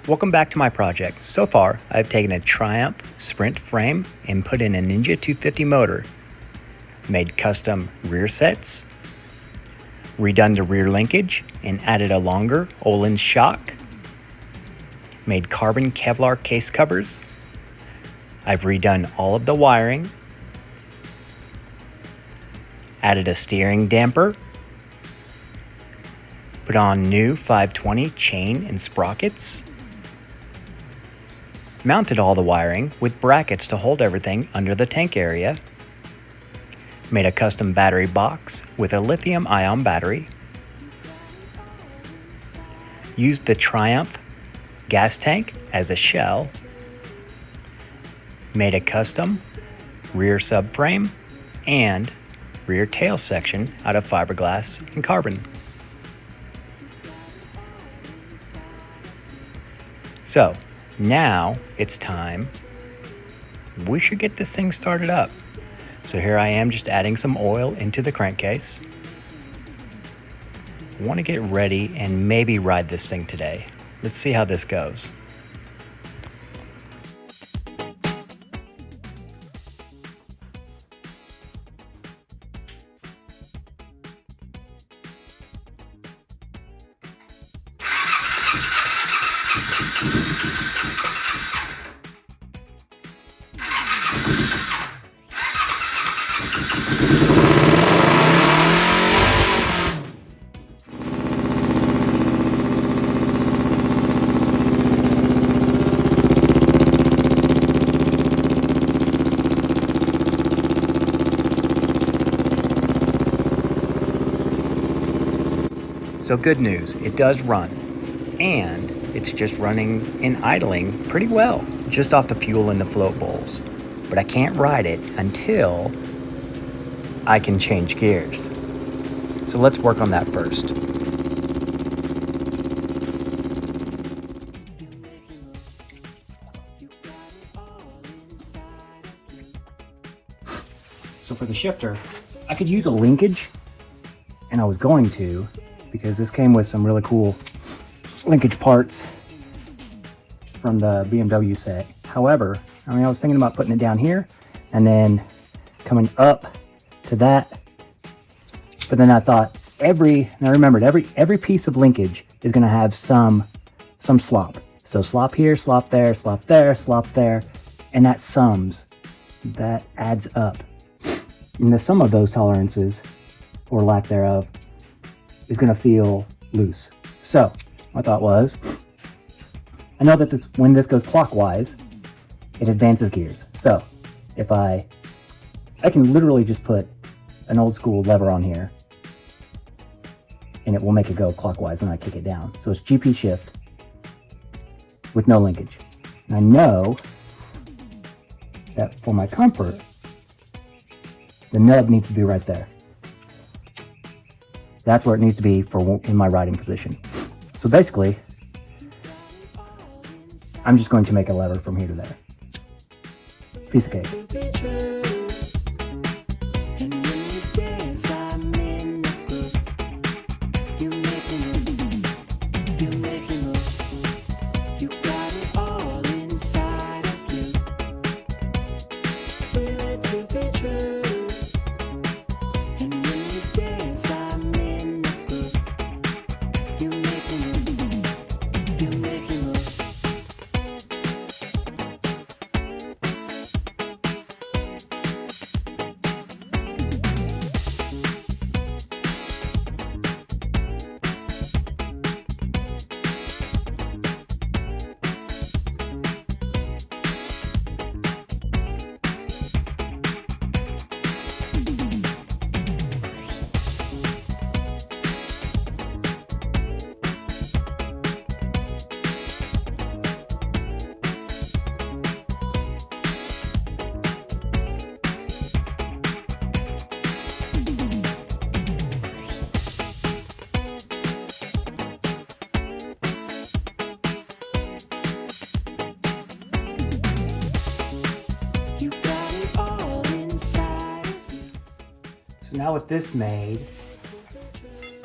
Welcome back to my project. So far, I've taken a Triumph Sprint frame and put in a Ninja 250 motor, made custom rear sets, redone the rear linkage and added a longer Olin shock, made carbon Kevlar case covers. I've redone all of the wiring, added a steering damper, put on new 520 chain and sprockets, mounted all the wiring with brackets to hold everything under the tank area, made a custom battery box with a lithium-ion battery, used the Triumph gas tank as a shell, made a custom rear subframe and rear tail section out of fiberglass and carbon. So now it's time. We should get this thing started up. So here I am just adding some oil into the crankcase. I want to get ready and maybe ride this thing today. Let's see how this goes. So good news, it does run, and it's just running and idling pretty well, just off the fuel and the float bowls. But I can't ride it until I can change gears. So let's work on that first. So for the shifter, I could use a linkage, and I was going to, because this came with some really cool linkage parts from the BMW set. However, I was thinking about putting it down here and then coming up to that. But then I thought every piece of linkage is gonna have some slop. So slop here, slop there, slop there, slop there, and that sums, that adds up. And the sum of those tolerances, or lack thereof, is going to feel loose. So my thought was, I know that when this goes clockwise, it advances gears. So if I can literally just put an old school lever on here and it will make it go clockwise when I kick it down. So it's GP shift with no linkage. And I know that for my comfort, the nub needs to be right there. That's where it needs to be in my riding position. So basically, I'm just going to make a lever from here to there. Piece of cake. So now with this made,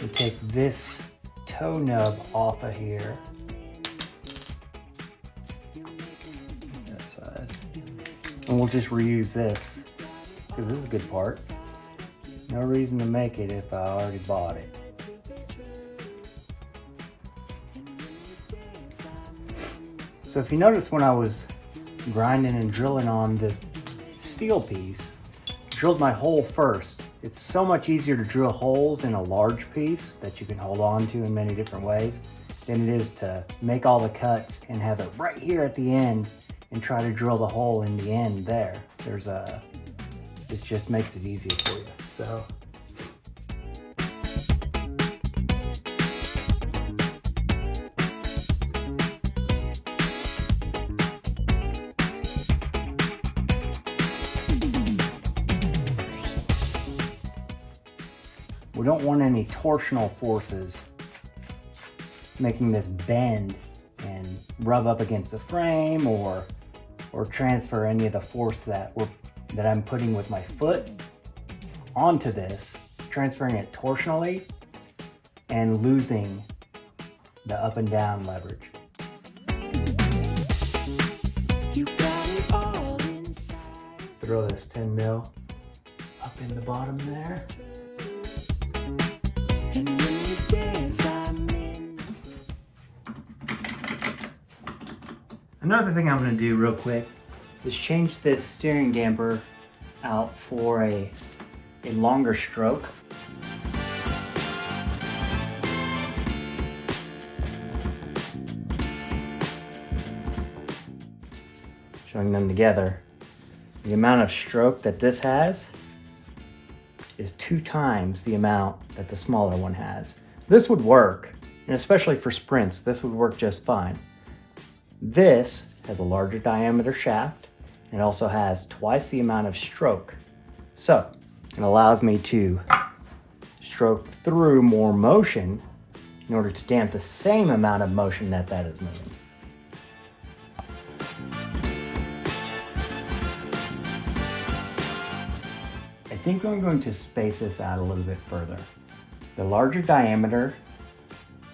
we take this toe nub off of here. was. And we'll just reuse this, because this is a good part. No reason to make it if I already bought it. So if you notice, when I was grinding and drilling on this steel piece, drilled my hole first. It's so much easier to drill holes in a large piece that you can hold on to in many different ways than it is to make all the cuts and have it right here at the end and try to drill the hole in the end there. It just makes it easier for you. So. We don't want any torsional forces making this bend and rub up against the frame or transfer any of the force that I'm putting with my foot onto this, transferring it torsionally and losing the up and down leverage. Throw this 10 mil up in the bottom there. Another thing I'm going to do real quick is change this steering damper out for a longer stroke. Showing them together. The amount of stroke that this has is 2 times the amount that the smaller one has. This would work, and especially for sprints, this would work just fine. This has a larger diameter shaft, and it also has twice the amount of stroke. So it allows me to stroke through more motion in order to damp the same amount of motion that is moving. I think I'm going to space this out a little bit further. The larger diameter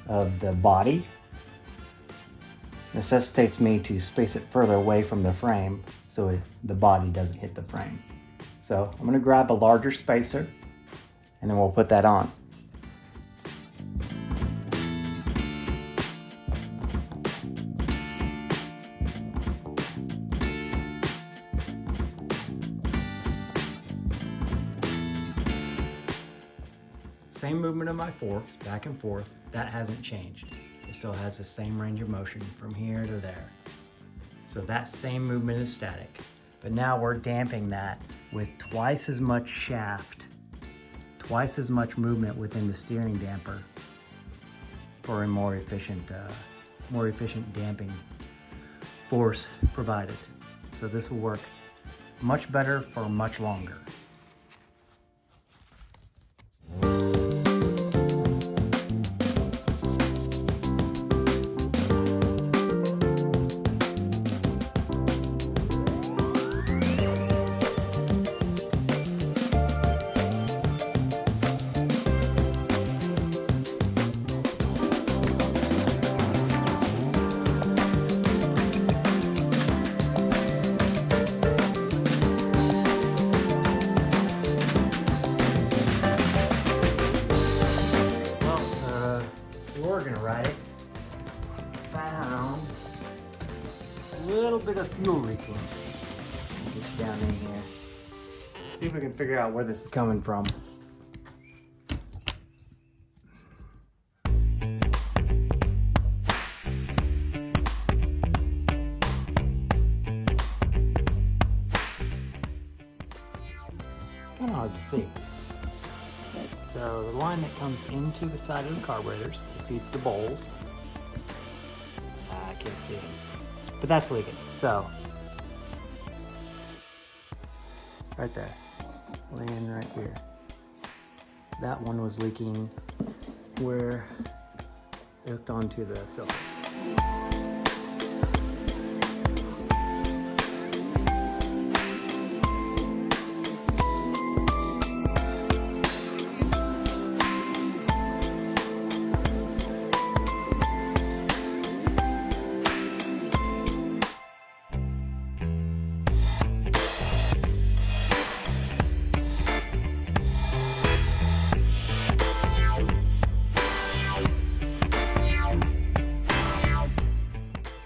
of the body necessitates me to space it further away from the frame so the body doesn't hit the frame. So I'm going to grab a larger spacer and then we'll put that on. Same movement of my forks, back and forth, that hasn't changed. It still has the same range of motion from here to there. So that same movement is static. But now we're damping that with twice as much shaft, twice as much movement within the steering damper for a more efficient damping force provided. So this will work much better for much longer. Bit of fuel leaking. Just down in here. See if we can figure out where this is coming from. Kind of hard to see. So the line that comes into the side of the carburetors, it feeds the bowls. I can't see it. But that's leaking, so right there, laying right here. That one was leaking where it hooked onto the filter.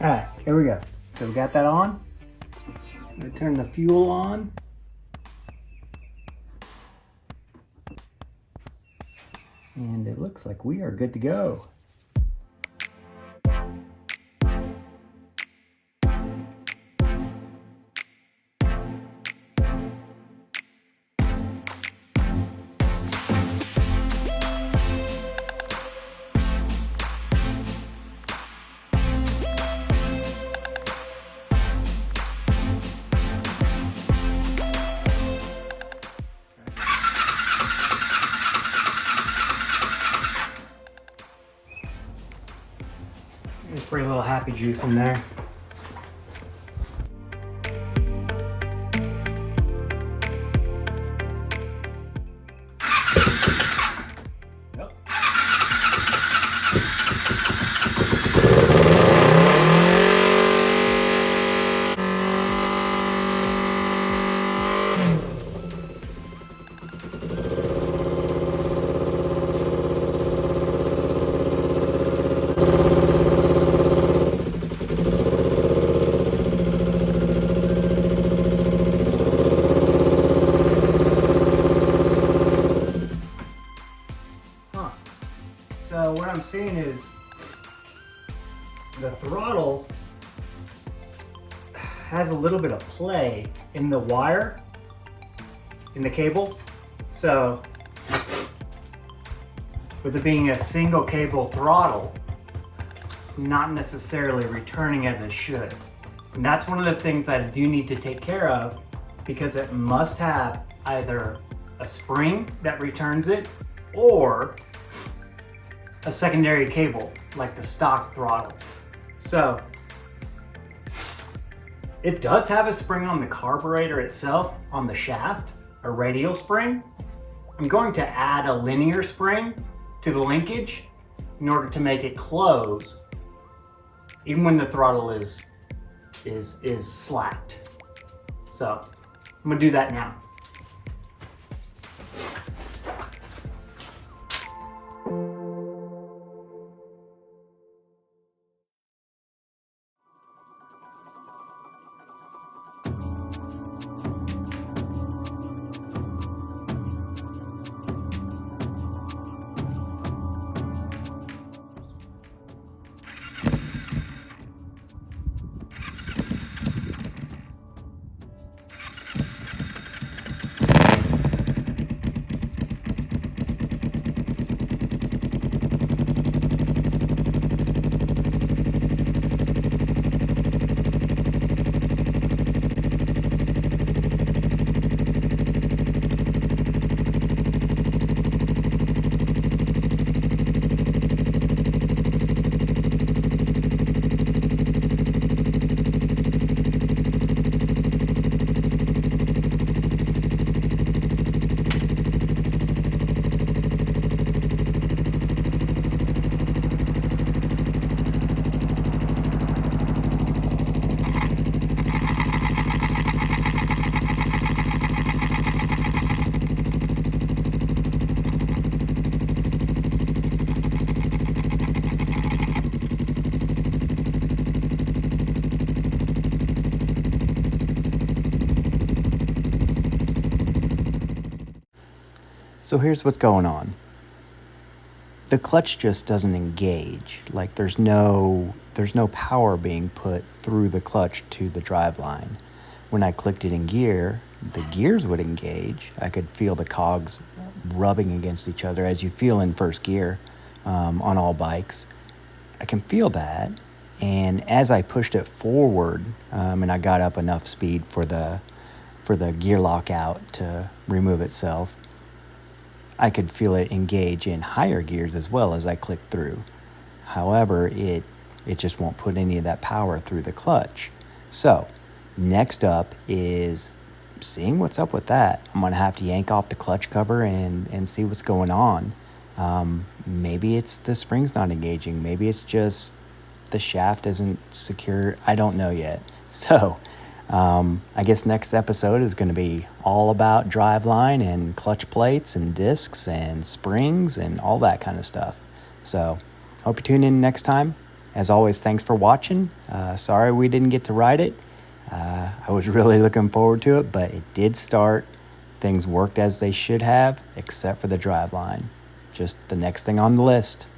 All right, here we go. So we got that on. I'm gonna turn the fuel on. And it looks like we are good to go. Spray a little happy juice in there. Yep. So what I'm seeing is the throttle has a little bit of play in the wire, in the cable. So with it being a single cable throttle, it's not necessarily returning as it should. And that's one of the things I do need to take care of, because it must have either a spring that returns it or a secondary cable like the stock throttle. So it does have a spring on the carburetor itself, on the shaft, a radial spring. I'm going to add a linear spring to the linkage in order to make it close even when the throttle is slacked. So I'm gonna do that now. So here's what's going on. The clutch just doesn't engage. Like there's no power being put through the clutch to the driveline. When I clicked it in gear, the gears would engage. I could feel the cogs rubbing against each other as you feel in first gear on all bikes. I can feel that. And as I pushed it forward and I got up enough speed for the gear lock out to remove itself, I could feel it engage in higher gears as well as I clicked through. However, it just won't put any of that power through the clutch. So next up is seeing what's up with that. I'm gonna have to yank off the clutch cover and see what's going on. Maybe it's the spring's not engaging. Maybe it's just the shaft isn't secure. I don't know yet. So I guess next episode is going to be all about driveline and clutch plates and discs and springs and all that kind of stuff. So hope you tune in next time. As always, thanks for watching. Sorry we didn't get to ride it. I was really looking forward to it, but it did start. Things worked as they should have, except for the driveline. Just the next thing on the list.